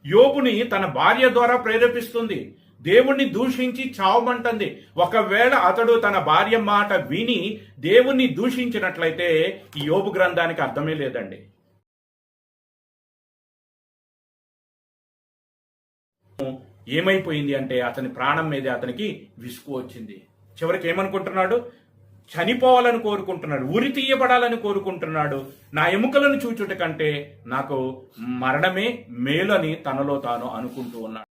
యోబుని తన భార్య ద్వారా ప్రేరేపిస్తుంది. దేవుణ్ణి దూషించి చావమంటుంది. ఒకవేళ అతడు తన భార్య మాట విని దేవుణ్ణి దూషించినట్లయితే ఈ యోబు గ్రంథానికి అర్థమే లేదండి. ఏమైపోయింది అంటే అతని ప్రాణం మీద అతనికి విసుగు వచ్చింది. చివరికి ఏమనుకుంటున్నాడు? చనిపోవాలని కోరుకుంటున్నాడు, ఉరి తీయబడాలని కోరుకుంటున్నాడు. నా ఎముకలను చూచుట కంటే నాకు మరణమే మేలు అని తనలో తాను అనుకుంటూ ఉన్నాడు.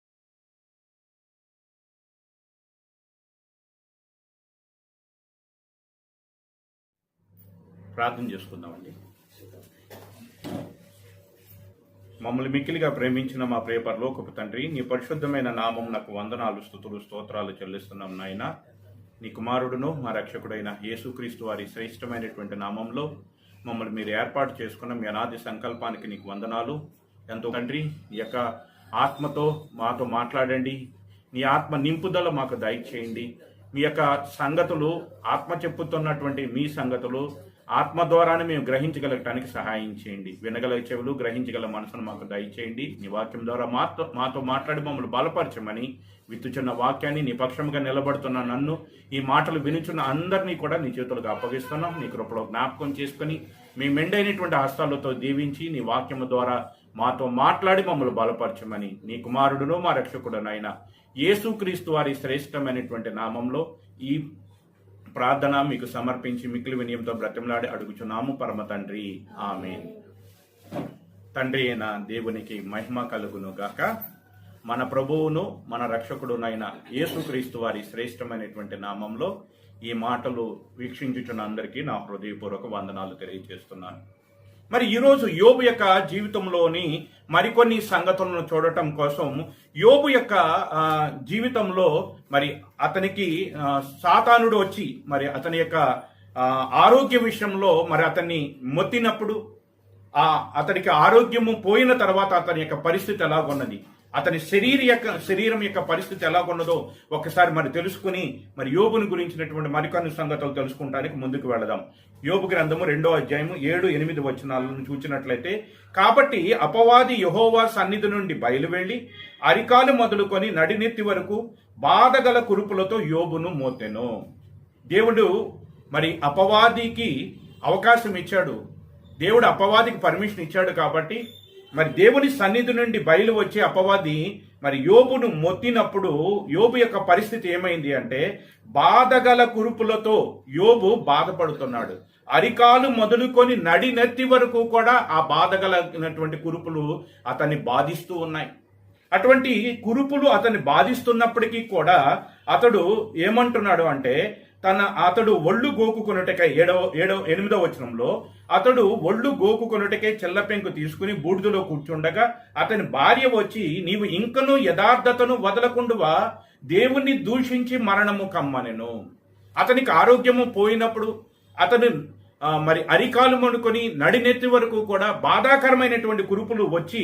ప్రార్థన చేసుకుందామండి. మమ్మల్ని మిక్కిలిగా ప్రేమించిన మా ప్రియ పరలోకపు తండ్రి, నీ పరిశుద్ధమైన నామం నాకు వందనాలు, స్తుతులు, స్తోత్రాలు చెల్లిస్తున్నాం నాయన. నీ కుమారుడును మా రక్షకుడైన యేసుక్రీస్తు వారి శ్రేష్టమైనటువంటి నామంలో మమ్మల్ని మీరు ఏర్పాటు చేసుకున్న మీ అనాది సంకల్పానికి నీకు వందనాలు. ఎంతో తండ్రి, ఈ యొక్క ఆత్మతో మాతో మాట్లాడండి. నీ ఆత్మ నింపుదల మాకు దయచేయండి. మీ యొక్క సంగతులు, ఆత్మ చెప్పుతున్నటువంటి మీ సంగతులు ఆత్మ ద్వారానే మేము గ్రహించగలగటానికి సహాయం చేయండి. వినగల చెవులు, గ్రహించగల మనసును మాకు దయచేయండి. నీ వాక్యం ద్వారా మాతో మాట్లాడి మమ్మల్ని బలపరచమని, విత్తుచున్న వాక్యాన్ని నీ పక్షముగా నిలబడుతున్న నన్ను, ఈ మాటలు వినుచున్న అందరినీ కూడా నీ చేతులకు అప్పగిస్తున్నాం. నీ కృపలో జ్ఞాపకం చేసుకుని మీ మెండైనటువంటి హస్తాలతో దీవించి నీ వాక్యము ద్వారా మాతో మాట్లాడి మమ్మల్ని బలపరచమని నీ కుమారుడును మా రక్షకుడునైన యేసుక్రీస్తు వారి శ్రేష్టమైనటువంటి నామంలో ఈ ప్రార్థన మీకు సమర్పించి మిక్కిలి వినయంతో బ్రతిమలాడి అడుగుచున్నాము పరమ తండ్రి, ఆమేన్. తండ్రి అయిన దేవునికి మహిమ కలుగును గాక. మన ప్రభువును మన రక్షకుడునైన యేసుక్రీస్తు వారి శ్రేష్టమైనటువంటి నామంలో ఈ మాటలు వీక్షించుచున్న అందరికీ నా హృదయపూర్వక వందనాలు తెలియజేస్తున్నాను. మరి ఈరోజు యోబు యొక్క జీవితంలోని మరికొన్ని సంగతులను చూడటం కోసం, యోబు యొక్క జీవితంలో మరి అతనికి సాతానుడు వచ్చి మరి అతని యొక్క ఆరోగ్య విషయంలో మరి అతన్ని మొత్తినప్పుడు, అతనికి ఆరోగ్యము పోయిన తర్వాత అతని యొక్క పరిస్థితి ఎలాగున్నది, అతని శరీరం యొక్క పరిస్థితి ఎలాగున్నదో ఒకసారి మరి తెలుసుకుని మరి యోబుని గురించినటువంటి మరికొన్ని సంగతులు తెలుసుకుంటానికి ముందుకు వెళదాం. యోబు గ్రంథము 2వ అధ్యాయము 7-8 వచనాలను చూచినట్లయితే, కాబట్టి అపవాది యెహోవా సన్నిధి నుండి బయలువెళ్లి అరికాలు మొదలుకొని నడినెత్తి వరకు బాధగల కురుపులతో యోబును మోతెను. దేవుడు మరి అపవాదికి అవకాశం ఇచ్చాడు. దేవుడు అపవాదికి పర్మిషన్ ఇచ్చాడు. కాబట్టి మరి దేవుని సన్నిధి నుండి బయలు వచ్చే అపవాది మరి యోబును మొత్తినప్పుడు యోబు యొక్క పరిస్థితి ఏమైంది అంటే, బాధగల కురుపులతో యోబు బాధపడుతున్నాడు. అరికాలు మొదలుకొని నడినెత్తి వరకు కూడా ఆ బాధగలటువంటి కురుపులు అతన్ని బాధిస్తూ ఉన్నాయి. అటువంటి కురుపులు అతన్ని బాధిస్తున్నప్పటికీ కూడా అతడు ఏమంటున్నాడు అంటే, అతడు ఒళ్ళు గోకుకొనుటకై 8వ వచనంలో అతడు ఒళ్ళు గోకుకొనుటకై చెల్లపెంకు తీసుకుని బూడిదలో కూర్చుండగా అతని భార్య వచ్చి, నీవు ఇంకనూ యథార్థతను వదలకుండువా, దేవుణ్ణి దూషించి మరణము కమ్మనెను. అతనికి ఆరోగ్యము పోయినప్పుడు అతను మరి అరికాలు మనుకొని నడినెత్తి వరకు కూడా బాధాకరమైనటువంటి కురుపులు వచ్చి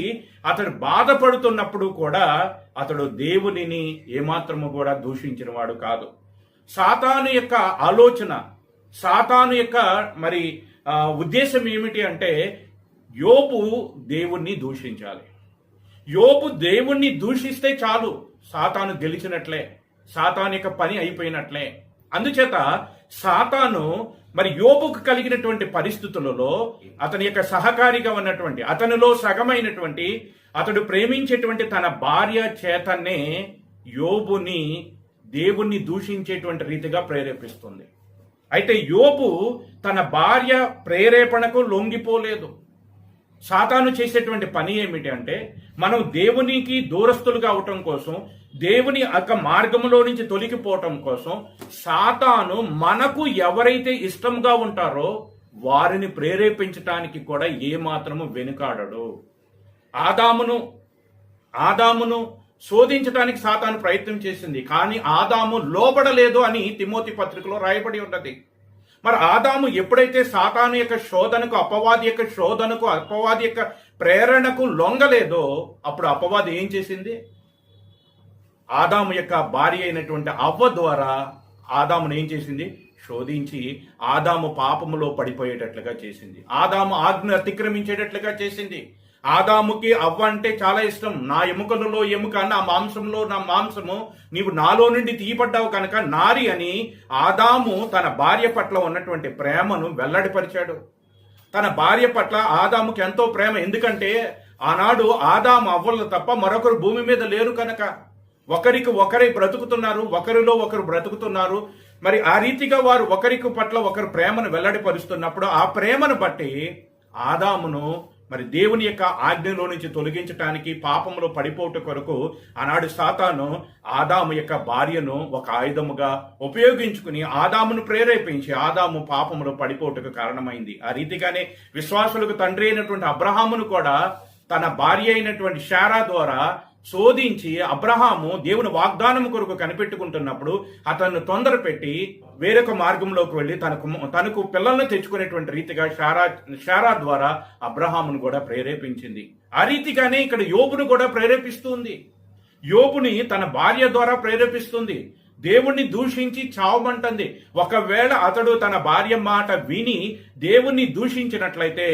అతడు బాధపడుతున్నప్పుడు కూడా అతడు దేవునిని ఏమాత్రము కూడా దూషించిన వాడు కాదు. సాతాను యొక్క ఆలోచన, సాతాను యొక్క మరి ఉద్దేశం ఏమిటి అంటే, యోబు దేవుణ్ణి దూషించాలి. యోబు దేవుణ్ణి దూషిస్తే చాలు, సాతాను గెలిచినట్లే, సాతాను యొక్క పని అయిపోయినట్లే. అందుచేత సాతాను మరి యోబుకు కలిగినటువంటి పరిస్థితులలో అతని యొక్క సహకారిగా ఉన్నటువంటి, అతనిలో సగమైనటువంటి, అతడు ప్రేమించేటువంటి తన భార్య చేతనే యోబుని దేవుణ్ణి దూషించేటువంటి రీతిగా ప్రేరేపిస్తుంది. అయితే యోబు తన భార్య ప్రేరేపణకు లొంగిపోలేదు. సాతాను చేసేటువంటి పని ఏమిటి అంటే, మనం దేవునికి దూరస్తులుగా అవటం కోసం, దేవుని యొక్క మార్గంలో నుంచి తొలగిపోవటం కోసం సాతాను మనకు ఎవరైతే ఇష్టంగా ఉంటారో వారిని ప్రేరేపించటానికి కూడా ఏమాత్రము వెనుకాడడు. ఆదామును శోధించడానికి సాతాను ప్రయత్నం చేసింది, కానీ ఆదాము లోబడలేదు అని తిమోతి పత్రికలో రాయబడి ఉన్నది. మరి ఆదాము ఎప్పుడైతే సాతాను యొక్క శోధనకు, అపవాది యొక్క ప్రేరణకు లొంగలేదో అప్పుడు అపవాది ఏం చేసింది? ఆదాము యొక్క భార్య అయినటువంటి అవ్వ ద్వారా ఆదామును ఏం చేసింది? శోధించి ఆదాము పాపములో పడిపోయేటట్లుగా చేసింది, ఆదాము ఆజ్ఞ అతిక్రమించేటట్లుగా చేసింది. ఆదాముకి అవ్వ అంటే చాలా ఇష్టం. నా ఎముకలలో ఎముక, నా మాంసంలో నా మాంసము, నీవు నాలో నుండి తీయబడ్డావు కనుక నారి అని ఆదాము తన భార్య పట్ల ఉన్నటువంటి ప్రేమను వెల్లడిపరిచాడు. తన భార్య పట్ల ఆదాముకి ఎంతో ప్రేమ. ఎందుకంటే ఆనాడు ఆదాము అవ్వలు తప్ప మరొకరు భూమి మీద లేరు కనుక ఒకరికి ఒకరే బ్రతుకుతున్నారు, ఒకరిలో ఒకరు బ్రతుకుతున్నారు. మరి ఆ రీతిగా వారు ఒకరికి పట్ల ఒకరు ప్రేమను వెల్లడిపరుస్తున్నప్పుడు ఆ ప్రేమను బట్టి ఆదామును మరి దేవుని యొక్క ఆజ్ఞలో నుంచి తొలగించటానికి, పాపంలో పడిపోవట కొరకు ఆనాడు సాతాను ఆదాము యొక్క భార్యను ఒక ఆయుధముగా ఉపయోగించుకుని ఆదామును ప్రేరేపించి ఆదాము పాపంలో పడిపోవటకు కారణమైంది. ఆ రీతిగానే విశ్వాసులకు తండ్రి అయినటువంటి అబ్రహామును కూడా తన భార్య అయినటువంటి శారా ద్వారా శోధించి అబ్రహాము దేవుని వాగ్దానం కొరకు కనిపెట్టుకుంటున్నప్పుడు అతన్ని తొందర పెట్టి వేరొక మార్గంలోకి వెళ్ళి తనకు పిల్లలను తెచ్చుకునేటువంటి రీతిగా శారా ద్వారా అబ్రహామును కూడా ప్రేరేపించింది. ఆ రీతిగానే ఇక్కడ యోబును కూడా ప్రేరేపిస్తుంది. యోబుని తన భార్య ద్వారా ప్రేరేపిస్తుంది. దేవుణ్ణి దూషించి చావమంటుంది. ఒకవేళ అతడు తన భార్య మాట విని దేవుణ్ణి దూషించినట్లయితే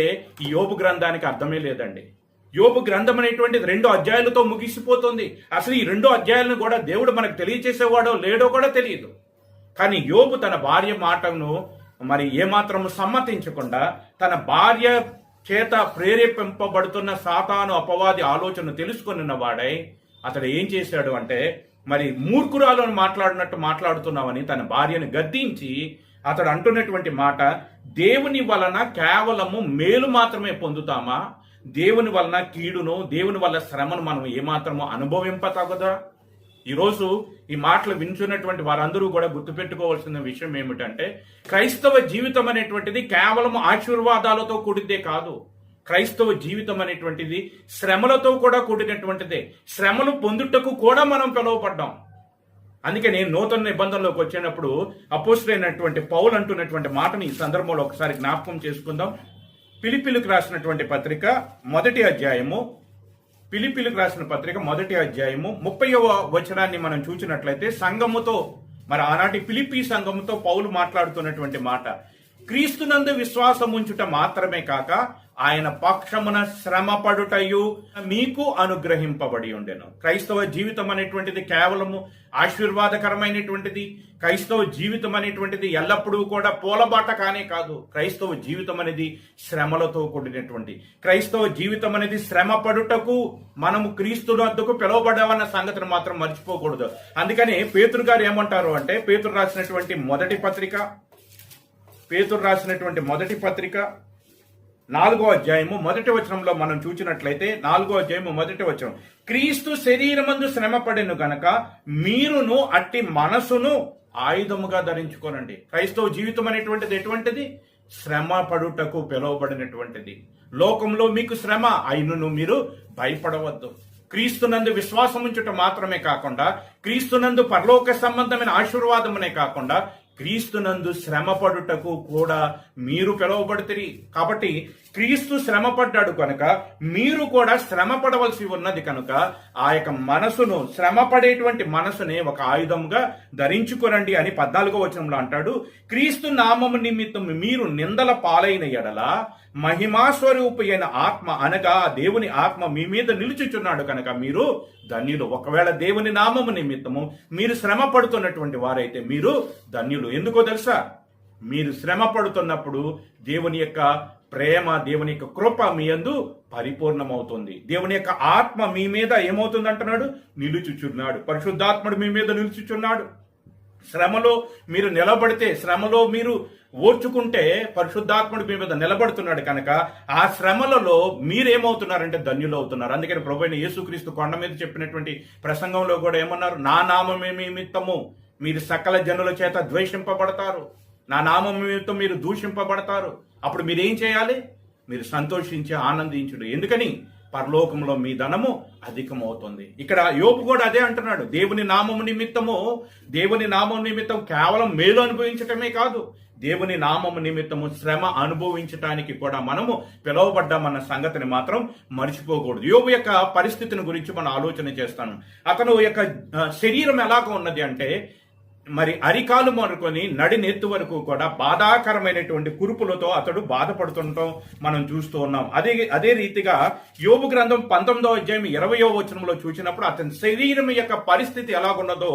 ఈ యోబు గ్రంథానికి అర్థమే లేదండి. యోబు గ్రంథం అనేటువంటిది 2 అధ్యాయాలతో ముగిసిపోతుంది. అసలు ఈ 2 అధ్యాయాలను కూడా దేవుడు మనకు తెలియచేసేవాడో లేడో కూడా తెలియదు. కానీ యోబు తన భార్య మాటను మరి ఏమాత్రము సమ్మతించకుండా తన భార్య చేత ప్రేరేపింపబడుతున్న సాతాను అపవాది ఆలోచన తెలుసుకున్న వాడై అతడు ఏం చేశాడు అంటే, మరి మూర్ఖురాలను మాట్లాడినట్టు మాట్లాడుతున్నావని తన భార్యను గద్దించి అతడు అంటున్నటువంటి మాట, దేవుని వలన కేవలము మేలు మాత్రమే పొందుతామా? దేవుని వలన కీడును, దేవుని వల్ల శ్రమను మనం ఏమాత్రమో అనుభవింపతగదా? ఈరోజు ఈ మాటలు వింటున్నటువంటి వారందరూ కూడా గుర్తుపెట్టుకోవాల్సిన విషయం ఏమిటంటే, క్రైస్తవ జీవితం అనేటువంటిది కేవలం ఆశీర్వాదాలతో కూడితే కాదు. క్రైస్తవ జీవితం అనేటువంటిది శ్రమలతో కూడా కూడినటువంటిదే. శ్రమలు పొందుటకు కూడా మనం పిలువపడ్డాం. అందుకే నేను నూతన నిబంధనలోకి వచ్చినప్పుడు అపోస్తలుడైనటువంటి పౌలు అంటున్నటువంటి మాటని ఈ సందర్భంలో ఒకసారి జ్ఞాపకం చేసుకుందాం. ఫిలిప్పీలకు రాసిన పత్రిక మొదటి అధ్యాయము 30వ వచనాన్ని మనం చూసినట్లయితే సంఘముతో, మరి ఆనాటి ఫిలిప్పీ సంఘముతో పౌలు మాట్లాడుతున్నటువంటి మాట, క్రీస్తునందు విశ్వాసం ఉంచుట మాత్రమే కాక ఆయన పక్షమున శ్రమ పడుటయు మీకు అనుగ్రహింపబడి ఉండెను. క్రైస్తవ జీవితం అనేటువంటిది కేవలము ఆశీర్వాదకరమైనటువంటిది. క్రైస్తవ జీవితం అనేటువంటిది ఎల్లప్పుడూ కూడా పూలబాట కానే కాదు. క్రైస్తవ జీవితం అనేది శ్రమలతో కూడినటువంటి క్రైస్తవ జీవితం అనేది శ్రమ పడుటకు మనము క్రీస్తునందుకు పిలువబడామన్న సంగతిని మాత్రం మర్చిపోకూడదు. అందుకని పేతురు గారు ఏమంటారు అంటే, పేతురు రాసినటువంటి మొదటి పత్రిక 4వ అధ్యాయము 1వ వచనంలో మనం చూసినట్లయితే 4వ అధ్యాయము 1వ వచనం, క్రీస్తు శరీరమందు శ్రమ పడెను గనక మీరును అట్టి మనసును ఆయుధముగా ధరించుకోనండి. క్రైస్తవ జీవితం అనేటువంటిది ఎటువంటిది? శ్రమ పడుటకు పిలువబడినటువంటిది. లోకంలో మీకు శ్రమ అయినను మీరు భయపడవద్దు. క్రీస్తునందు విశ్వాసం ఉంచుట మాత్రమే కాకుండా, క్రీస్తునందు పరలోక సంబంధమైన ఆశీర్వాదమునే కాకుండా క్రీస్తునందు శ్రమ పడుటకు కూడా మీరు పిలువబడుతుంది. కాబట్టి క్రీస్తు శ్రమ పడ్డాడు కనుక మీరు కూడా శ్రమ పడవలసి ఉన్నది కనుక ఆ యొక్క మనసును, శ్రమ పడేటువంటి మనసుని ఒక ఆయుధంగా ధరించుకోనండి అని 14వ వచనంలో అంటాడు. క్రీస్తు నామము నిమిత్తం మీరు నిందల పాలైన ఎడల మహిమాస్వరూపి అయిన ఆత్మ అనగా దేవుని ఆత్మ మీ మీద నిలుచుచున్నాడు కనుక మీరు ధన్యులు. ఒకవేళ దేవుని నామము నిమిత్తము మీరు శ్రమ పడుతున్నటువంటి వారైతే మీరు ధన్యులు. ఎందుకో తెలుసా? మీరు శ్రమ పడుతున్నప్పుడు దేవుని యొక్క ప్రేమ, దేవుని యొక్క కృప మీ యందు పరిపూర్ణమవుతుంది. దేవుని యొక్క ఆత్మ మీ మీద ఏమవుతుంది అంటున్నాడు? నిలుచుచున్నాడు. పరిశుద్ధాత్ముడు మీ మీద నిలుచుచున్నాడు. శ్రమలో మీరు నిలబడితే, శ్రమలో మీరు ఓర్చుకుంటే పరిశుద్ధాత్ముడు మీ మీద నిలబడుతున్నాడు కనుక ఆ శ్రమలలో మీరేమవుతున్నారంటే ధన్యులు అవుతున్నారు. అందుకని ప్రభువైన యేసుక్రీస్తు కొండ మీద చెప్పినటువంటి ప్రసంగంలో కూడా ఏమన్నారు? నా నామమే నిమిత్తము మీరు సకల జనుల చేత ద్వేషింపబడతారు, నా నామం నిమిత్తం మీరు దూషింపబడతారు. అప్పుడు మీరేం చేయాలి? మీరు సంతోషించి ఆనందించుడు. ఎందుకని? పరలోకంలో మీ ధనము అధికమవుతుంది. ఇక్కడ యోబు కూడా అదే అంటున్నాడు. దేవుని నామం నిమిత్తం కేవలం మేలు అనుభవించటమే కాదు, దేవుని నామము నిమిత్తము శ్రమ అనుభవించటానికి కూడా మనము పిలువబడ్డామన్న సంగతిని మాత్రం మర్చిపోకూడదు. యోబు యొక్క పరిస్థితిని గురించి మనం ఆలోచన చేస్తాను. అతను యొక్క శరీరం ఎలాగ ఉన్నది అంటే, మరి అరికాలు మొదలుకొని నడినెత్తు వరకు కూడా బాధాకరమైనటువంటి కురుపులతో అతడు బాధపడుతుండటం మనం చూస్తూ ఉన్నాం. అదే రీతిగా యోబు గ్రంథం 19వ అధ్యాయం 20వ వచనంలో చూసినప్పుడు అతని శరీరం యొక్క పరిస్థితి ఎలాగున్నదో,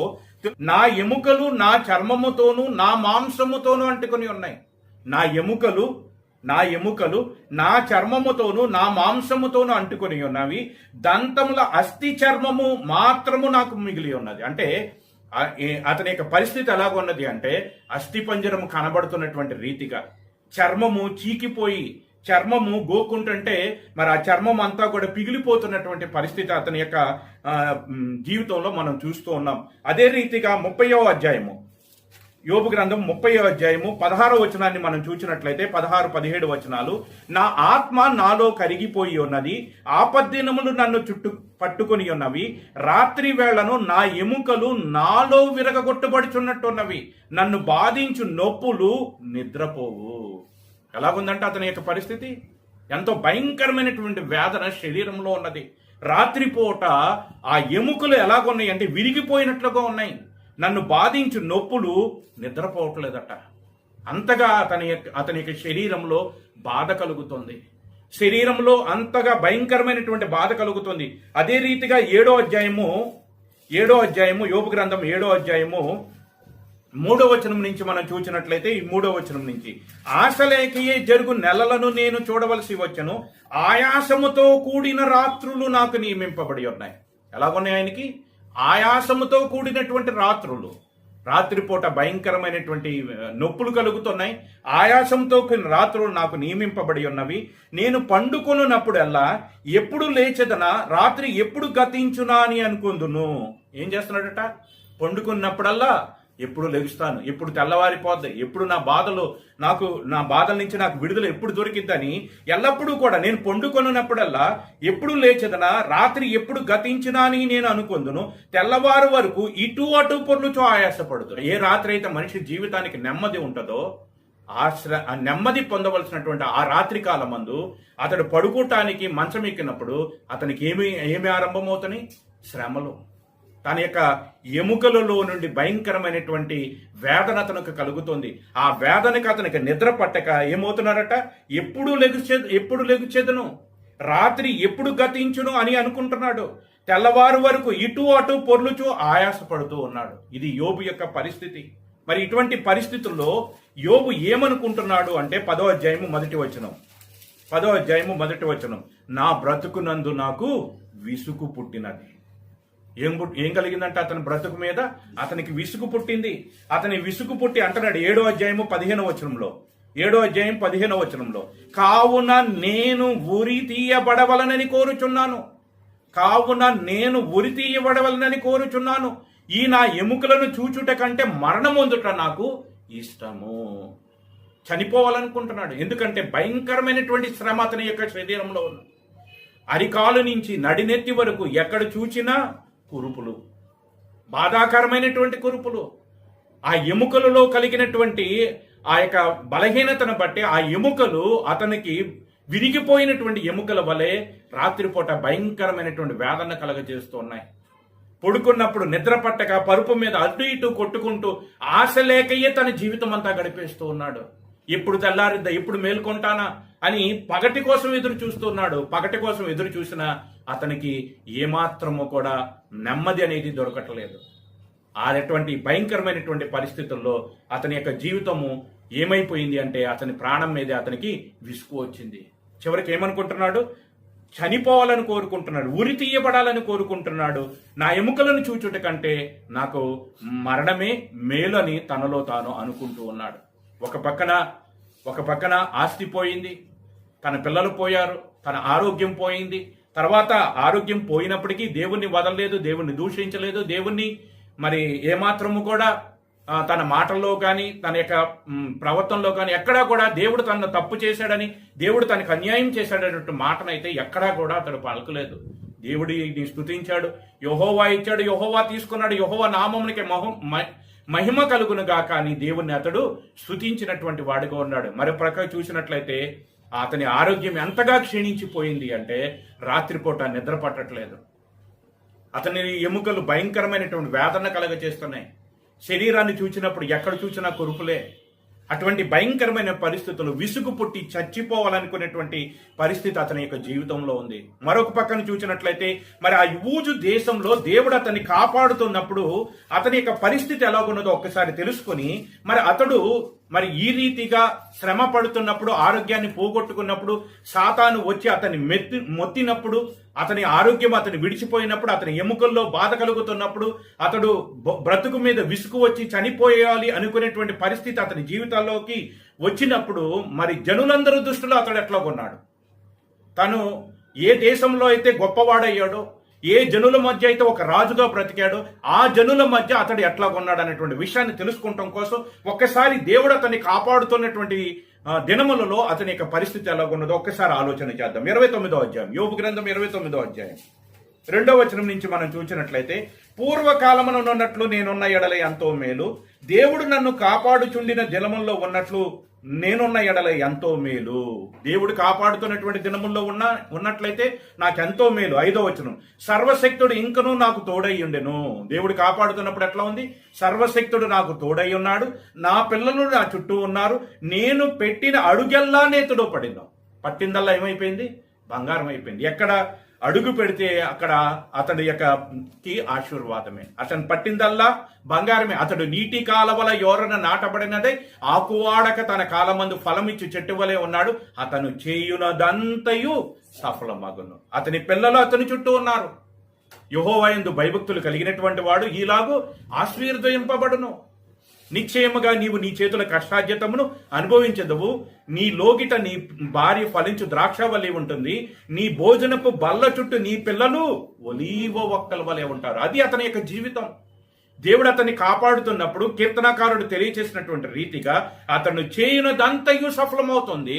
నా ఎముకలు నా చర్మముతోనూ నా మాంసముతోనూ అంటుకొని ఉన్నాయి. నా ఎముకలు నా చర్మముతోనూ నా మాంసముతోనూ అంటుకొని ఉన్నవి, దంతముల అస్థి చర్మము మాత్రము నాకు మిగిలి ఉన్నది. అంటే అతని యొక్క పరిస్థితి ఎలాగున్నది అంటే, అస్థిపంజరము కనబడుతున్నటువంటి రీతిగా, చర్మము చీకిపోయి చర్మము గోకుంటుంటే మరి ఆ చర్మం అంతా కూడా పిగిలిపోతున్నటువంటి పరిస్థితి అతని యొక్క జీవితంలో మనం చూస్తూ ఉన్నాం. అదే రీతిగా 30వ అధ్యాయము యోబు గ్రంథం 30వ అధ్యాయము 16వ వచనాన్ని మనం చూసినట్లయితే 16-17 వచనాలు, నా ఆత్మ నాలో కరిగిపోయి ఉన్నది, ఆపద్దినములు నన్ను పట్టుకొని ఉన్నవి, రాత్రి వేళను నా ఎముకలు నాలో విరగగొట్టబడుచున్నట్టున్నవి, నన్ను బాధించు నొప్పులు నిద్రపోవు. ఎలాగుందంటే అతని యొక్క పరిస్థితి ఎంతో భయంకరమైనటువంటి వేదన శరీరంలో ఉన్నది. రాత్రిపూట ఆ ఎముకలు ఎలాగున్నాయి అంటే విరిగిపోయినట్లుగా ఉన్నాయి. నన్ను బాధించు నొప్పులు నిద్రపోవట్లేదట. అంతగా అతని యొక్క శరీరంలో బాధ కలుగుతుంది. శరీరంలో అంతగా భయంకరమైనటువంటి బాధ కలుగుతుంది. అదే రీతిగా 7వ అధ్యాయము యోబు గ్రంథం 7వ అధ్యాయము 3వ వచనం నుంచి మనం చూసినట్లయితే, ఈ 3వ వచనం నుంచి, ఆశలేకయే జరుగు నెలలను నేను చూడవలసి వచ్చను, ఆయాసముతో కూడిన రాత్రులు నాకు నియమింపబడి ఉన్నాయి. ఎలాగున్నాయి ఆయనకి? ఆయాసముతో కూడినటువంటి రాత్రులు. రాత్రిపూట భయంకరమైనటువంటి నొప్పులు కలుగుతున్నాయి. ఆయాసంతో కూడిన రాత్రులు నాకు నియమింపబడి ఉన్నవి. నేను పండుకొనున్నప్పుడల్లా ఎప్పుడు లేచెదనా, రాత్రి ఎప్పుడు గతించునా అని అనుకుందును. ఏం చేస్తున్నాడట? పండుకున్నప్పుడల్లా ఎప్పుడు లెగుస్తాను, ఎప్పుడు తెల్లవారిపోద్ది, ఎప్పుడు నా బాధల నుంచి నాకు విడుదల ఎప్పుడు దొరికిద్దని ఎల్లప్పుడూ కూడా నేను పండుకొనున్నప్పుడల్లా ఎప్పుడు లేచదనా, రాత్రి ఎప్పుడు గతించినా అని నేను అనుకుందును. తెల్లవారు వరకు ఇటు అటు పొర్లుచో ఆయాసపడుతుంది. ఏ రాత్రి అయితే మనిషి జీవితానికి నెమ్మది ఉంటుందో ఆ నెమ్మది పొందవలసినటువంటి ఆ రాత్రి కాలమందు అతడు పడుకోవటానికి మంచం ఎక్కినప్పుడు అతనికి ఏమి ఆరంభమవుతాయి? శ్రమలు. తన యొక్క ఎముకలలో నుండి భయంకరమైనటువంటి వేదన అతనికి కలుగుతుంది. ఆ వేదనకి అతనికి నిద్ర పట్టక ఏమవుతున్నారట? ఎప్పుడు లెగుచెదను, రాత్రి ఎప్పుడు గతించును అని అనుకుంటున్నాడు. తెల్లవారు వరకు ఇటు అటు పొర్లుచూ ఆయాసపడుతూ ఉన్నాడు. ఇది యోబు యొక్క పరిస్థితి. మరి ఇటువంటి పరిస్థితుల్లో యోబు ఏమనుకుంటున్నాడు అంటే 10వ అధ్యాయము మొదటి వచనం, నా బ్రతుకునందు నాకు విసుగు పుట్టినది. ఏం కలిగిందంటే అతని బ్రతుకు మీద అతనికి విసుగు పుట్టింది. అతని విసుగు పుట్టి అంటున్నాడు 7వ అధ్యాయము 15వ వచనంలో, కావున నేను ఉరి తీయబడవలనని కోరుచున్నాను, ఈ నా ఎముకలను చూచుట కంటే మరణమొందుట నాకు ఇష్టము. చనిపోవాలనుకుంటున్నాడు. ఎందుకంటే భయంకరమైనటువంటి శ్రమ అతని యొక్క శరీరంలో ఉంది. అరికాలు నుంచి నడినెత్తి వరకు ఎక్కడ చూచినా కురుపులు, బాధాకరమైనటువంటి కురుపులు. ఆ ఎముకలలో కలిగినటువంటి ఆ యొక్క బలహీనతను బట్టి ఆ ఎముకలు అతనికి విరిగిపోయినటువంటి ఎముకల వలె రాత్రిపూట భయంకరమైనటువంటి వేదన కలగజేస్తూ ఉన్నాయి. పడుకున్నప్పుడు నిద్ర పట్టక పరుపు మీద అటు ఇటు కొట్టుకుంటూ ఆశ లేకయే తన జీవితం అంతా గడిపేస్తూ ఉన్నాడు. ఎప్పుడు తెల్లారిద్దా, ఎప్పుడు మేల్కొంటానా అని పగటి కోసం ఎదురు చూస్తున్నాడు. పగటి కోసం ఎదురు చూసిన అతనికి ఏమాత్రము కూడా నెమ్మది అనేది దొరకట్లేదు. అటువంటి భయంకరమైనటువంటి పరిస్థితుల్లో అతని యొక్క జీవితము ఏమైపోయింది అంటే అతని ప్రాణం మీద అతనికి విసుగు వచ్చింది. చివరికి ఏమనుకుంటున్నాడు? చనిపోవాలని కోరుకుంటున్నాడు, ఉరి తీయబడాలని కోరుకుంటున్నాడు. నా ఎముకలను చూచుట కంటే నాకు మరణమే మేలు అని తనలో తాను అనుకుంటూ ఉన్నాడు. ఒక పక్కన ఆస్తి పోయింది, తన పిల్లలు పోయారు, తన ఆరోగ్యం పోయింది. తర్వాత ఆరోగ్యం పోయినప్పటికీ దేవుణ్ణి వదలలేదు, దేవుణ్ణి దూషించలేదు, దేవుణ్ణి మరి ఏమాత్రము కూడా తన మాటల్లో కానీ తన యొక్క ప్రవర్తనలో కానీ ఎక్కడా కూడా దేవుడు తనను తప్పు చేశాడని, దేవుడు తనకు అన్యాయం చేశాడనేటువంటి మాటనైతే ఎక్కడా కూడా అతడు పలకలేదు. దేవుడిని స్తుతించాడు, యెహోవా ఇచ్చాడు, యెహోవా తీసుకున్నాడు, యెహోవా నామమునికి మహిమ కలుగునుగా కానీ దేవుణ్ణి అతడు స్తుతించినటువంటి వాడిగా ఉన్నాడు. మరో ప్రకారం చూసినట్లయితే అతని ఆరోగ్యం ఎంతగా క్షీణించిపోయింది అంటే రాత్రిపూట నిద్ర పట్టట్లేదు. అతని ఎముకలు భయంకరమైనటువంటి వేదన కలగచేస్తున్నాయి. శరీరాన్ని చూచినప్పుడు ఎక్కడ చూసినా కురుపులే. అటువంటి భయంకరమైన పరిస్థితులు, విసుగు పుట్టి చచ్చిపోవాలనుకునేటువంటి పరిస్థితి అతని యొక్క జీవితంలో ఉంది. మరొక పక్కన చూసినట్లయితే మరి ఆ యూజు దేశంలో దేవుడు అతన్ని కాపాడుతున్నప్పుడు అతని యొక్క పరిస్థితి ఎలాగున్నదో ఒక్కసారి తెలుసుకొని మరి అతడు మరి ఈ రీతిగా శ్రమ పడుతున్నప్పుడు, ఆరోగ్యాన్ని పోగొట్టుకున్నప్పుడు, సాతాను వచ్చి అతన్ని మొత్తినప్పుడు, అతని ఆరోగ్యం అతని విడిచిపోయినప్పుడు, అతని ఎముకల్లో బాధ కలుగుతున్నప్పుడు, అతడు బ్రతుకు మీద విసుగు వచ్చి చనిపోయాలి అనుకునేటువంటి పరిస్థితి అతని జీవితాల్లోకి వచ్చినప్పుడు మరి జనులందరూ దృష్టిలో అతడు ఎట్లా కొన్నాడు. తను ఏ దేశంలో అయితే గొప్పవాడయ్యాడో, ఏ జనుల మధ్య అయితే ఒక రాజుగా బ్రతికాడో, ఆ జనుల మధ్య అతడు ఎట్లా కొన్నాడు అనేటువంటి విషయాన్ని తెలుసుకోవటం కోసం ఒక్కసారి దేవుడు అతన్ని కాపాడుతున్నటువంటి దినములలో అతని యొక్క పరిస్థితి ఎలా ఉన్నదో ఒక్కసారి ఆలోచన చేద్దాం. 29వ అధ్యాయం, యోబు గ్రంథం 29వ అధ్యాయం 2వ వచనం నుంచి మనం చూసినట్లయితే, పూర్వకాలమునున్నట్లు నేనున్న ఎడల ఎంతో మేలు, దేవుడు నన్ను కాపాడుచుండిన దినముల్లో ఉన్నట్లు నేనున్న ఎడల ఎంతో మేలు. దేవుడు కాపాడుతున్నటువంటి దినముల్లో ఉన్నట్లయితే నాకెంతో మేలు. 5వ వచనం, సర్వశక్తుడు ఇంకనూ నాకు తోడై ఉండెను. దేవుడు కాపాడుతున్నప్పుడు ఎట్లా ఉంది? సర్వశక్తుడు నాకు తోడై ఉన్నాడు, నా పిల్లలు నా చుట్టూ ఉన్నారు, నేను పెట్టిన అడుగెల్లా నేతుడో పడిందాం. పట్టిందల్లా ఏమైపోయింది? బంగారం అయిపోయింది. ఎక్కడ అడుగు పెడితే అక్కడ అతడి యొక్కకి ఆశీర్వాదమే. అతను పట్టిందల్లా బంగారమే. అతడు నీటి కాలవల యోరన నాటబడినదే, ఆకువాడక తన కాలమందు ఫలమిచ్చు చెట్టు వలె ఉన్నాడు, అతను చేయునదంతయు సఫలమగును. అతని పిల్లలు అతని చుట్టూ ఉన్నారు. యెహోవా యందు భయభక్తులు కలిగినటువంటి వాడు ఈలాగు ఆశీర్వదింపబడును. నిశ్చయముగా నీవు నీ చేతుల కష్టార్జితమును అనుభవించదవు, నీ లోగిట నీ భార్య ఫలించు ద్రాక్షవల్లి ఉంటుంది, నీ భోజనపు బల్ల చుట్టూ నీ పిల్లలు ఒలీవ ఒక్కల వలె ఉంటారు. అది అతని యొక్క జీవితం. దేవుడు అతన్ని కాపాడుతున్నప్పుడు కీర్తనకారుడు తెలియచేసినటువంటి రీతిగా అతను చేయునదంతయు సఫలమవుతుంది.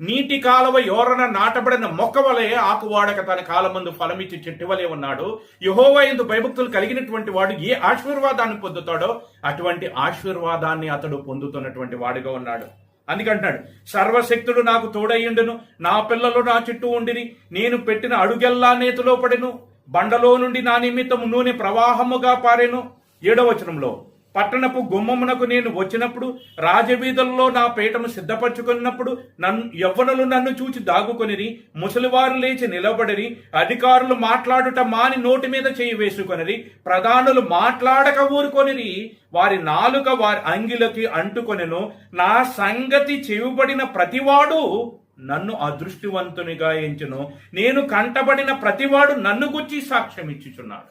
నీటి కాలవ యోరన నాటబడిన మొక్క వలె ఆకువాడక తన కాలమందు ఫలమిచ్చి చెట్టు వలె ఉన్నాడు. యెహోవా యందు భయభక్తులు కలిగినటువంటి వాడు ఏ ఆశీర్వాదాన్ని పొందుతాడో అటువంటి ఆశీర్వాదాన్ని అతడు పొందుతున్నటువంటి వాడిగా ఉన్నాడు. అందుకంటున్నాడు, సర్వశక్తుడు నాకు తోడయ్యుండును, నా పిల్లలు నా చుట్టూ ఉండిరి, నేను పెట్టిన అడుగెల్లా నేతిలో పడెను, బండలో నుండి నా నిమిత్తము నూనె ప్రవాహముగా పారెను. 7వ వచనంలో, పట్టణపు గుమ్మమునకు నేను వచ్చినప్పుడు, రాజవీధుల్లో నా పీఠము సిద్ధపరచుకున్నప్పుడు యవ్వనులు నన్ను చూచి దాగుకొనిరి, ముసలివారు లేచి నిలబడిరి, అధికారులు మాట్లాడుట మాని నోటి మీద చేయి వేసుకొనిరి, ప్రధానులు మాట్లాడక ఊరుకొనిరి, వారి నాలుక వారి అంగిలకి అంటుకొనెను. నా సంగతి చెవిబడిన ప్రతివాడు నన్ను అదృష్టివంతునిగా ఎంచును, నేను కంటబడిన ప్రతివాడు నన్ను గుచ్చి సాక్ష్యం ఇచ్చుచున్నాడు.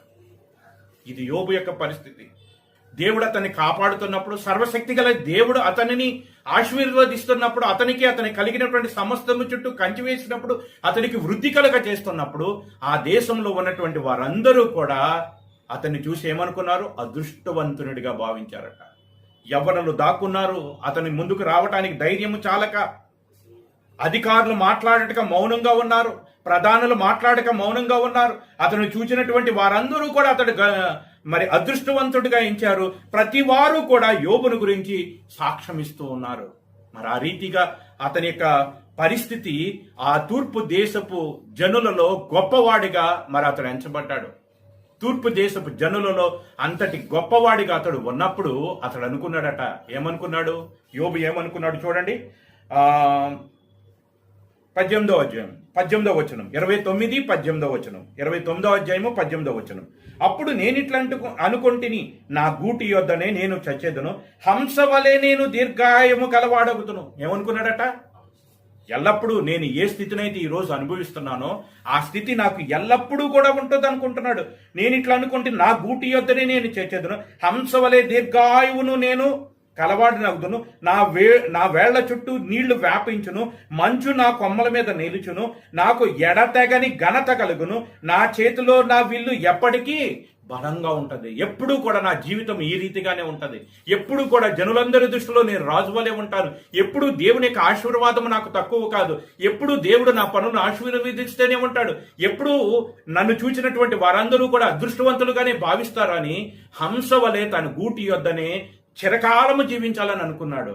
ఇది యోబు యొక్క పరిస్థితి. దేవుడు అతన్ని కాపాడుతున్నప్పుడు, సర్వశక్తి గల దేవుడు అతనిని ఆశీర్వదిస్తున్నప్పుడు, అతని కలిగినటువంటి సమస్తము చుట్టూ కంచి వేసినప్పుడు, అతనికి వృద్ధి కలగ చేస్తున్నప్పుడు, ఆ దేశంలో ఉన్నటువంటి వారందరూ కూడా అతన్ని చూసి ఏమనుకున్నారు? అదృష్టవంతునిడిగా భావించారట. యవ్వనులు దాక్కున్నారు, అతని ముందుకు రావటానికి ధైర్యము చాలక, అధికారులు మాట్లాడటక మౌనంగా ఉన్నారు, ప్రధానులు మాట్లాడక మౌనంగా ఉన్నారు. అతను చూసినటువంటి వారందరూ కూడా అతడు మరి అదృష్టవంతుడిగా ఎంచారు. ప్రతి వారు కూడా యోబును గురించి సాక్ష్యం ఇస్తూ ఉన్నారు. మరి ఆ రీతిగా అతని యొక్క పరిస్థితి ఆ తూర్పు దేశపు జనులలో గొప్పవాడిగా మరి అతడు ఎంచబడ్డాడు. తూర్పు దేశపు జనులలో అంతటి గొప్పవాడిగా అతడు ఉన్నప్పుడు అతడు అనుకున్నాడట. ఏమనుకున్నాడు? యోబు ఏమనుకున్నాడు చూడండి. 18వ అధ్యాయం 18వ వచనం, 29, 18వ వచనం, 29వ అధ్యాయము 18వ వచనం. అప్పుడు నేనిట్లా అనుకొంటిని, నా గూటి యొద్దనే నేను చచ్చేదను, హంస వలె నేను దీర్ఘాయము కలవాడగుతును. ఏమనుకున్నాడట? ఎల్లప్పుడూ నేను ఏ స్థితినైతే ఈరోజు అనుభవిస్తున్నానో ఆ స్థితి నాకు ఎల్లప్పుడూ కూడా ఉంటుంది అనుకుంటున్నాడు. నేను ఇట్లా అనుకుంటే నా గూటి యొద్దనే నేను చచ్చేదను, హంస వలె దీర్ఘాయువును నేను కలవాడినగుదును, నా వేళ్ల చుట్టూ నీళ్లు వ్యాపించును, మంచు నా కొమ్మల మీద నిలుచును, నాకు ఎడతెగని ఘనత కలుగును, నా చేతిలో నా విల్లు ఎప్పటికీ బలంగా ఉంటది. ఎప్పుడూ కూడా నా జీవితం ఈ రీతిగానే ఉంటది. ఎప్పుడు కూడా జనులందరి దృష్టిలో నేను రాజువలే ఉంటాను. ఎప్పుడు దేవుని యొక్క ఆశీర్వాదం నాకు తక్కువ కాదు. ఎప్పుడు దేవుడు నా పనులను ఆశీర్వదిస్తూనే ఉంటాడు. ఎప్పుడు నన్ను చూచినటువంటి వారందరూ కూడా అదృష్టవంతులుగానే భావిస్తారని హంస వలె తన గూటి యొద్దనే చిరకాలము జీవించాలని అనుకున్నాడు.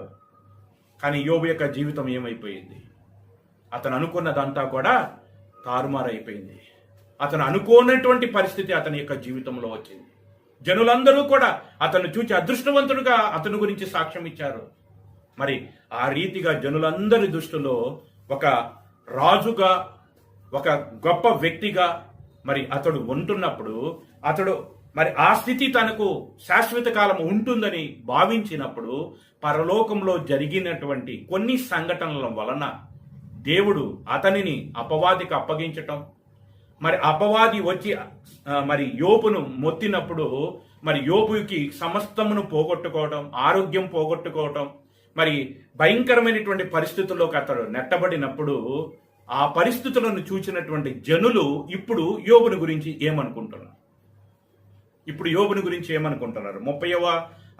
కానీ యోబు యొక్క జీవితం ఏమైపోయింది? అతను అనుకున్నదంతా కూడా తారుమారైపోయింది. అతను అనుకోనటువంటి పరిస్థితి అతని యొక్క జీవితంలో వచ్చింది. జనులందరూ కూడా అతను చూచి అదృష్టవంతుడుగా అతని గురించి సాక్ష్యం ఇచ్చారు. మరి ఆ రీతిగా జనులందరి దృష్టిలో ఒక రాజుగా, ఒక గొప్ప వ్యక్తిగా మరి అతడు ఉంటున్నప్పుడు, అతడు మరి ఆ స్థితి తనకు శాశ్వత కాలం ఉంటుందని భావించినప్పుడు, పరలోకంలో జరిగినటువంటి కొన్ని సంఘటనల వలన దేవుడు అతనిని అపవాదికి అప్పగించటం, మరి అపవాది వచ్చి మరి యోబును మొత్తినప్పుడు మరి యోబుకి సమస్తమును పోగొట్టుకోవడం, ఆరోగ్యం పోగొట్టుకోవడం, మరి భయంకరమైనటువంటి పరిస్థితుల్లోకి అతడు నెట్టబడినప్పుడు ఆ పరిస్థితులను చూసినటువంటి జనులు ఇప్పుడు యోబుని గురించి ఏమనుకుంటున్నారు? ఇప్పుడు యోబుని గురించి ఏమనుకుంటున్నారు? 30వ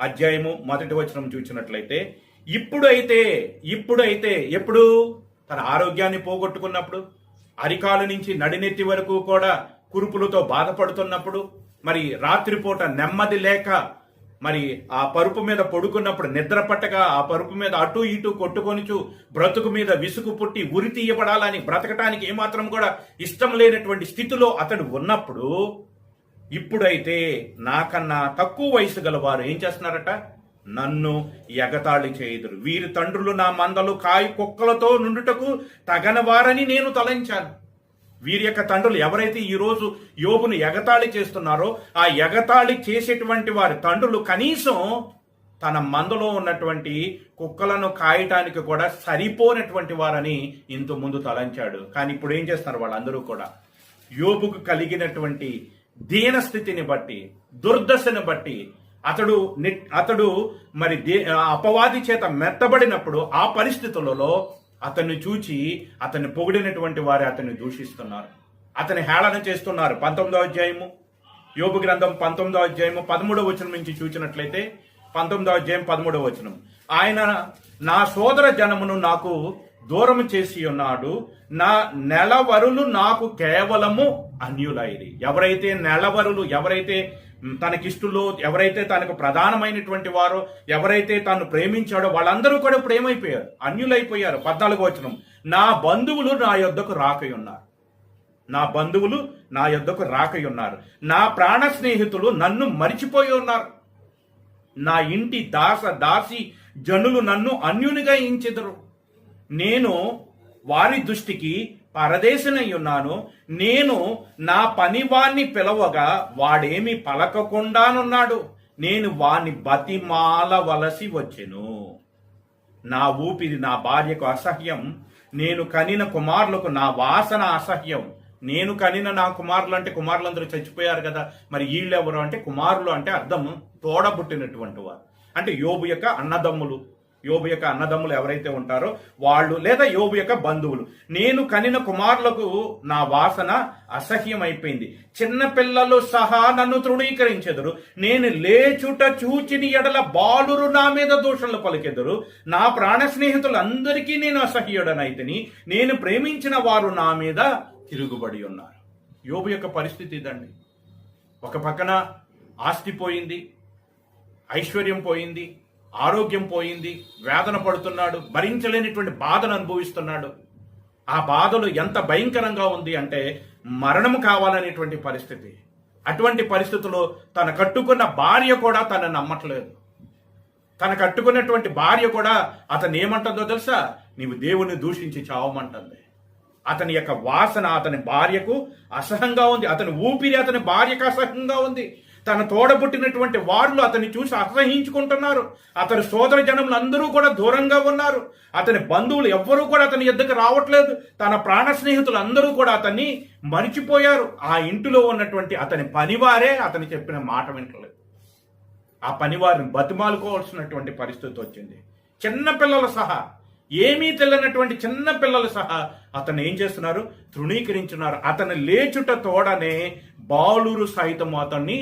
అధ్యాయము 1వ వచనం చూసినట్లయితే, ఇప్పుడైతే ఎప్పుడు తన ఆరోగ్యాన్ని పోగొట్టుకున్నప్పుడు, అరికాలు నుంచి నడినెత్తి వరకు కూడా కురుపులతో బాధపడుతున్నప్పుడు, మరి రాత్రిపూట నెమ్మది లేక మరి ఆ పరుపు మీద పడుకున్నప్పుడు నిద్ర పట్టక ఆ పరుపు మీద అటు ఇటు కొట్టుకొనిచు బ్రతుకు మీద విసుగు పుట్టి ఉరి తీయబడాలని బ్రతకటానికి ఏమాత్రం కూడా ఇష్టం లేనటువంటి స్థితిలో అతడు ఉన్నప్పుడు, ఇప్పుడైతే నాకన్నా తక్కువ వయసు గల వారు ఏం చేస్తున్నారట? నన్ను ఎగతాళి చేయుదురు. వీరి తండ్రులు నా మందలు కాయి కుక్కలతో నుండుటకు తగనవారని నేను తలంచాను. వీరి యొక్క తండ్రులు ఎవరైతే ఈరోజు యోబును ఎగతాళి చేస్తున్నారో, ఆ ఎగతాళి చేసేటువంటి వారి తండ్రులు కనీసం తన మందలో ఉన్నటువంటి కుక్కలను కాయటానికి కూడా సరిపోనటువంటి వారని ఇంత ముందు తలంచాడు. కానీ ఇప్పుడు ఏం చేస్తున్నారు వాళ్ళందరూ కూడా? యోబుకు కలిగినటువంటి దీనస్థితిని బట్టి, దుర్దశను బట్టి అతడు మరి అపవాది చేత మెత్తబడినప్పుడు ఆ పరిస్థితులలో అతన్ని చూచి అతన్ని పొగిడినటువంటి వారు అతన్ని దూషిస్తున్నారు, అతని హేళన చేస్తున్నారు. 19వ అధ్యాయము యోబు గ్రంథం 19వ అధ్యాయము 13వ వచనం నుంచి చూసినట్లయితే, 19వ అధ్యాయం 13వ వచనం, ఆయన నా సోదర జనమును నాకు దూరం చేసి ఉన్నాడు, నా నెలవరులు నాకు కేవలము అన్యులైరి. ఎవరైతే నెలవరులు, ఎవరైతే తనకిష్టులో, ఎవరైతే తనకు ప్రధానమైనటువంటి వారో, ఎవరైతే తాను ప్రేమించాడో వాళ్ళందరూ కూడా ఇప్పుడు ఏమైపోయారు? అన్యులైపోయారు. 14వ వచనం, నా బంధువులు నా యొద్దకు రాకయున్నారు, నా బంధువులు నా యొద్దకు రాకయున్నారు, నా ప్రాణ స్నేహితులు నన్ను మరిచిపోయి ఉన్నారు, నా ఇంటి దాసి జనులు నన్ను అన్యునిగా ఎంచెదరు. నేను వారి దృష్టికి పరదేశనై ఉన్నాను. నేను నా పనివాణ్ణి పిలవగా వాడేమి పలకకుండానున్నాడు. నేను వాణ్ణి బతిమాలవలసి వచ్చెను. నా ఊపిరి నా భార్యకు అసహ్యం, నేను కనిన కుమారులకు నా వాసన అసహ్యం. నేను కనిన నా కుమారులు అంటే కుమారులందరూ చచ్చిపోయారు కదా, మరి వీళ్ళెవరు అంటే కుమారులు అంటే అర్థం తోడబుట్టినటువంటి వారు, అంటే యోబు యొక్క అన్నదమ్ములు. యోబు యొక్క అన్నదమ్ములు ఎవరైతే ఉంటారో వాళ్ళు, లేదా యోబు యొక్క బంధువులు. నేను కనిన కుమారులకు నా వాసన అసహ్యం అయిపోయింది, చిన్న పిల్లలు సహా నన్ను తృణీకరించెదరు. నేను లేచుట చూచిని ఎడల బాలురు నా మీద దూషణలు పలికెదరు. నా ప్రాణ స్నేహితులందరికీ నేను అసహ్యుడనైతిని, నేను ప్రేమించిన వారు నా మీద తిరుగుబడి ఉన్నారు. యోబు యొక్క పరిస్థితి ఇదండి. ఒక పక్కన ఆస్తి పోయింది, ఐశ్వర్యం పోయింది, ఆరోగ్యం పోయింది, వేదన పడుతున్నాడు, భరించలేనిటువంటి బాధను అనుభవిస్తున్నాడు. ఆ బాధలు ఎంత భయంకరంగా ఉంది అంటే మరణము కావాలనేటువంటి పరిస్థితి. అటువంటి పరిస్థితుల్లో తన కట్టుకున్న భార్య కూడా తనని నమ్మట్లేదు. తన కట్టుకున్నటువంటి భార్య కూడా అతను ఏమంటుందో తెలుసా? నీవు దేవుని దూషించి చావమంటుంది. అతని యొక్క వాసన అతని భార్యకు అసహ్యంగా ఉంది, అతని ఊపిరి అతని భార్యకు అసహ్యంగా ఉంది. తన తోడబుట్టినటువంటి వారు అతన్ని చూసి అసహించుకుంటున్నారు. అతని సోదర జనములు అందరూ కూడా దూరంగా ఉన్నారు. అతని బంధువులు ఎవ్వరూ కూడా అతని యొద్దకు రావట్లేదు. తన ప్రాణ స్నేహితులు అందరూ కూడా అతన్ని మరిచిపోయారు. ఆ ఇంటిలో ఉన్నటువంటి అతని పనివారే అతని చెప్పిన మాట వింటలేదు. ఆ పనివారిని బతిమాలుకోవాల్సినటువంటి పరిస్థితి వచ్చింది. చిన్నపిల్లలు సహా, ఏమీ తెలియనటువంటి చిన్న పిల్లలు సహా అతను ఏం చేస్తున్నారు? తృణీకరించున్నారు. అతను లేచుట తోడనే బాలురు సైతం అతన్ని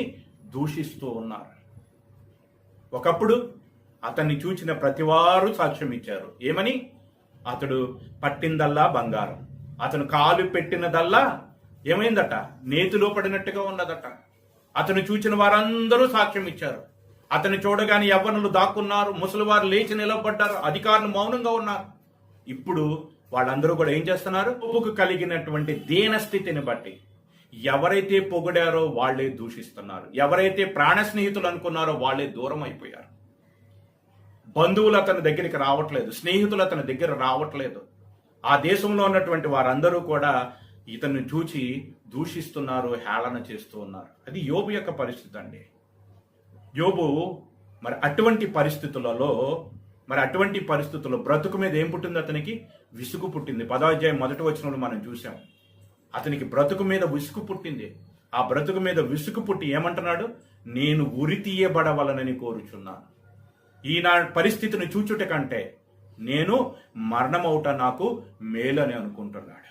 దూషిస్తూ ఉన్నారు. ఒకప్పుడు అతన్ని చూచిన ప్రతివారు సాక్ష్యం ఇచ్చారు. ఏమని? అతడు పట్టిందల్లా బంగారం, అతను కాలు పెట్టినదల్లా ఏమైందట? నేతిలో పడినట్టుగా ఉన్నదట. అతను చూచిన వారందరూ సాక్ష్యం ఇచ్చారు. అతను చూడగానే యవ్వనులు దాక్కున్నారు, ముసలివారు లేచి నిలబడ్డారు, అధికారులు మౌనంగా ఉన్నారు. ఇప్పుడు వాళ్ళందరూ కూడా ఏం చేస్తున్నారు? యోబుకు కలిగినటువంటి దీనస్థితిని బట్టి, ఎవరైతే పొగిడారో వాళ్ళే దూషిస్తున్నారు. ఎవరైతే ప్రాణ స్నేహితులు అనుకున్నారో వాళ్ళే దూరం అయిపోయారు. బంధువులు అతని దగ్గరికి రావట్లేదు, స్నేహితులు అతని దగ్గర రావట్లేదు. ఆ దేశంలో ఉన్నటువంటి వారందరూ కూడా ఇతన్ని చూచి దూషిస్తున్నారు, హేళన చేస్తూ ఉన్నారు. అది యోబు యొక్క పరిస్థితి అండి. యోబు మరి అటువంటి పరిస్థితుల్లో బ్రతుకు మీద ఏం పుట్టింది? అతనికి విసుగు పుట్టింది. 10వ అధ్యాయం 1వ వచనంలో మనం చూసాం. అతనికి బ్రతుకు మీద విసుగు పుట్టింది. ఆ బ్రతుకు మీద విసుగు పుట్టి ఏమంటున్నాడు? నేను ఉరి తీయబడవలనని కోరుచున్నాను. ఈయన పరిస్థితిని చూచుట కంటే నేను మరణమవుట నాకు మేలు అని అనుకుంటున్నాడు.